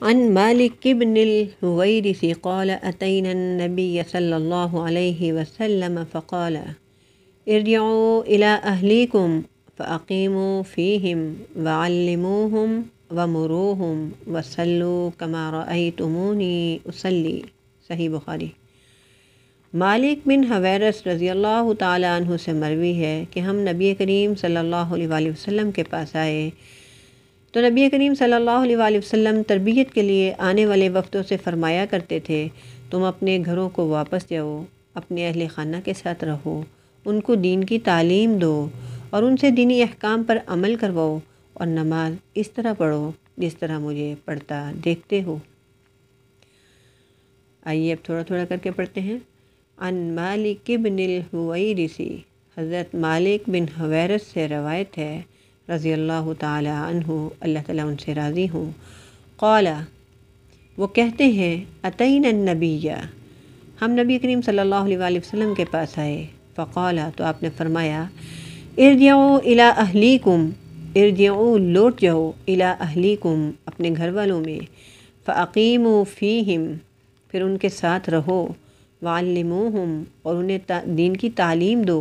عن مالک بن الحویرث قال أتينا النبي صلى الله عليه وسلم فقال ارجعوا إلى أهليكم فأقيموا فيهم وعلموهم ومروهم وصلوا كما رأيتموني أصلي۔ صحیح بخاری۔ مالک بن حویرث رضی اللہ تعالیٰ عنہ سے مروی ہے کہ ہم نبی کریم صلی اللہ علیہ وآلہ وسلم کے پاس آئے تو نبی کریم صلی اللہ علیہ وآلہ وسلم تربیت کے لیے آنے والے وفدوں سے فرمایا کرتے تھے، تم اپنے گھروں کو واپس جاؤ، اپنے اہل خانہ کے ساتھ رہو، ان کو دین کی تعلیم دو اور ان سے دینی احکام پر عمل کرواؤ، اور نماز اس طرح پڑھو جس طرح مجھے پڑھتا دیکھتے ہو۔ آئیے اب تھوڑا تھوڑا کر کے پڑھتے ہیں۔ عن مالک بن الحویرث، حضرت مالک بن حویرث سے روایت ہے رضی اللہ تعالی عنہ، اللہ تعالیٰ ان سے راضی ہوں۔ قال، وہ کہتے ہیں، اتینا النبی، ہم نبی کریم صلی اللہ علیہ وآلہ وسلم کے پاس آئے، فقال، تو آپ نے فرمایا، ارجعوا الی اہلیکم، ارجعوا لوٹ جاؤ، الی اہلیکم اپنے گھر والوں میں، فاقیموا فیہم پھر ان کے ساتھ رہو، وعلموہم اور انہیں دین کی تعلیم دو،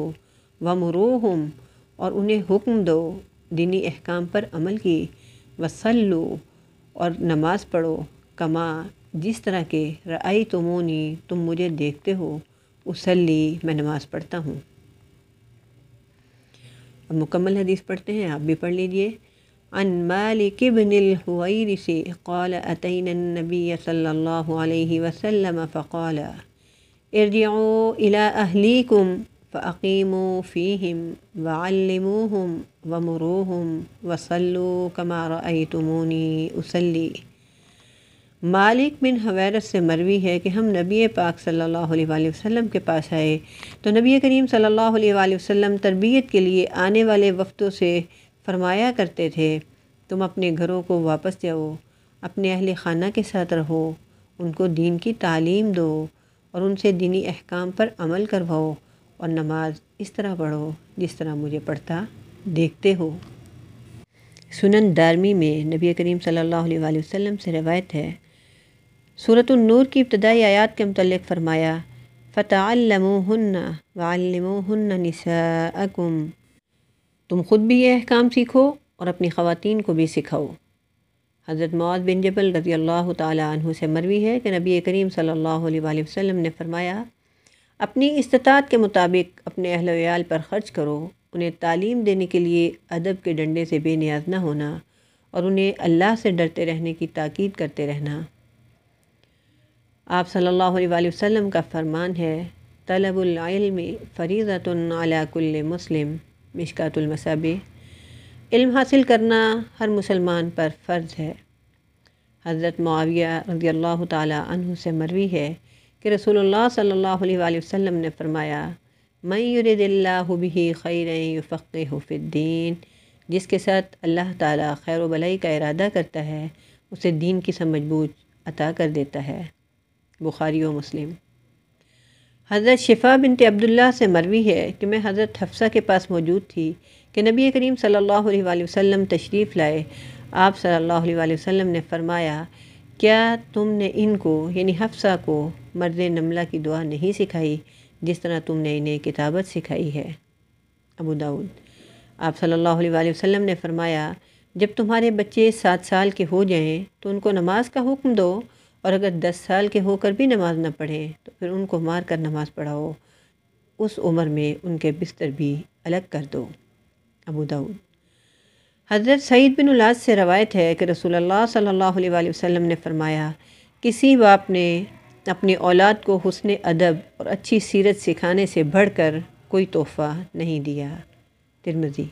ومروہم اور انہیں حکم دو دینی احکام پر عمل کی، وصلو اور نماز پڑھو، کما جس طرح کہ رأیتمونی تم مجھے دیکھتے ہو، اصلی میں نماز پڑھتا ہوں۔ اب مکمل حدیث پڑھتے ہیں، آپ بھی پڑھ لیجئے۔ عن مالک بن الحویرث قال اتینا النبی صلی اللہ علیہ وسلم فقال ارجعوا الی اہلیکم فاقیموا فیہم وعلموہم ومروہم وصلوا کما رأیتمونی اصلی۔ مالک بن حویرث سے مروی ہے کہ ہم نبی پاک صلی اللہ علیہ وآلہ وسلم کے پاس آئے تو نبی کریم صلی اللہ علیہ وآلہ وسلم تربیت کے لیے آنے والے وفدوں سے فرمایا کرتے تھے، تم اپنے گھروں کو واپس جاؤ، اپنے اہل خانہ کے ساتھ رہو، ان کو دین کی تعلیم دو اور ان سے دینی احکام پر عمل کرواؤ، اور نماز اس طرح پڑھو جس طرح مجھے پڑھتا دیکھتے ہو۔ سنن دارمی میں نبی کریم صلی اللہ علیہ وآلہ وسلم سے روایت ہے، سورۃ النور کی ابتدائی آیات کے متعلق فرمایا، فَتَعَلَّمُوهُنَّ وَعَلِّمُوهُنَّ نِسَاءَكُمْ، تم خود بھی یہ احکام سیکھو اور اپنی خواتین کو بھی سکھاؤ۔ حضرت معاذ بن جبل رضی اللہ تعالی عنہ سے مروی ہے کہ نبی کریم صلی اللہ علیہ وآلہ وسلم نے فرمایا، اپنی استطاعت کے مطابق اپنے اہل و عیال پر خرچ کرو، انہیں تعلیم دینے کے لیے ادب کے ڈنڈے سے بے نیاز نہ ہونا اور انہیں اللہ سے ڈرتے رہنے کی تاکید کرتے رہنا۔ آپ صلی اللہ علیہ وآلہ وسلم کا فرمان ہے، طلب العلم فریضۃ علی کل مسلم، مشکوٰۃ المصابیح، علم حاصل کرنا ہر مسلمان پر فرض ہے۔ حضرت معاویہ رضی اللہ تعالی عنہ سے مروی ہے کہ رسول اللہ صلی اللہ علیہ وآلہ وسلم نے فرمایا، من یرد اللہ بہ خیرا یفقہہ فی الدین، جس کے ساتھ اللہ تعالیٰ خیر و بلائی کا ارادہ کرتا ہے اسے دین کی سمجھ بوجھ عطا کر دیتا ہے۔ بخاری و مسلم۔ حضرت شفا بنت عبداللہ سے مروی ہے کہ میں حضرت حفصہ کے پاس موجود تھی کہ نبی کریم صلی اللہ علیہ وآلہ وسلم تشریف لائے۔ آپ صلی اللہ علیہ وآلہ وسلم نے فرمایا، کیا تم نے ان کو یعنی حفصہ کو مرد نملہ کی دعا نہیں سکھائی جس طرح تم نے انہیں کتابت سکھائی ہے؟ ابو داؤد۔ آپ صلی اللہ علیہ وآلہ وسلم نے فرمایا، جب تمہارے بچے 7 سال کے ہو جائیں تو ان کو نماز کا حکم دو، اور اگر 10 سال کے ہو کر بھی نماز نہ پڑھیں تو پھر ان کو مار کر نماز پڑھاؤ، اس عمر میں ان کے بستر بھی الگ کر دو۔ ابو داؤد۔ حضرت سعید بن العاص سے روایت ہے کہ رسول اللہ صلی اللہ علیہ وآلہ وسلم نے فرمایا، کسی باپ نے اپنی اولاد کو حسن ادب اور اچھی سیرت سکھانے سے بڑھ کر کوئی تحفہ نہیں دیا۔ ترمذی۔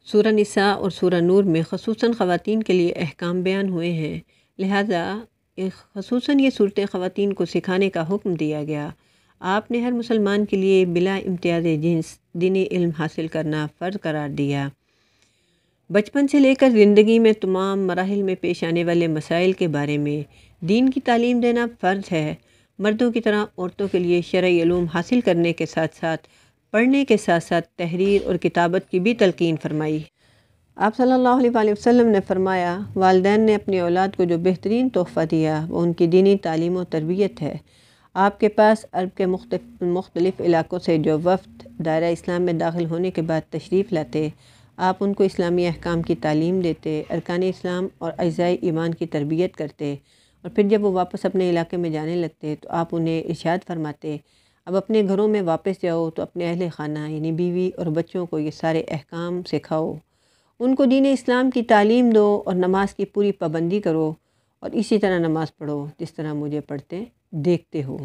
سورہ نساء اور سورہ نور میں خصوصاً خواتین کے لیے احکام بیان ہوئے ہیں، لہٰذا خصوصاً یہ صورتیں خواتین کو سکھانے کا حکم دیا گیا۔ آپ نے ہر مسلمان کے لیے بلا امتیاز جنس دینی علم حاصل کرنا فرض قرار دیا۔ بچپن سے لے کر زندگی میں تمام مراحل میں پیش آنے والے مسائل کے بارے میں دین کی تعلیم دینا فرض ہے۔ مردوں کی طرح عورتوں کے لیے شرعی علوم حاصل کرنے کے ساتھ ساتھ پڑھنے کے ساتھ ساتھ تحریر اور کتابت کی بھی تلقین فرمائی۔ آپ صلی اللہ علیہ وآلہ وسلم نے فرمایا، والدین نے اپنی اولاد کو جو بہترین تحفہ دیا وہ ان کی دینی تعلیم و تربیت ہے۔ آپ کے پاس عرب کے مختلف علاقوں سے جو وفد دائرہ اسلام میں داخل ہونے کے بعد تشریف لاتے، آپ ان کو اسلامی احکام کی تعلیم دیتے، ارکان اسلام اور اجزائے ایمان کی تربیت کرتے، اور پھر جب وہ واپس اپنے علاقے میں جانے لگتے تو آپ انہیں ارشاد فرماتے، اب اپنے گھروں میں واپس جاؤ تو اپنے اہل خانہ یعنی بیوی اور بچوں کو یہ سارے احکام سکھاؤ، ان کو دین اسلام کی تعلیم دو اور نماز کی پوری پابندی کرو، اور اسی طرح نماز پڑھو جس طرح مجھے پڑھتے دیکھتے ہو۔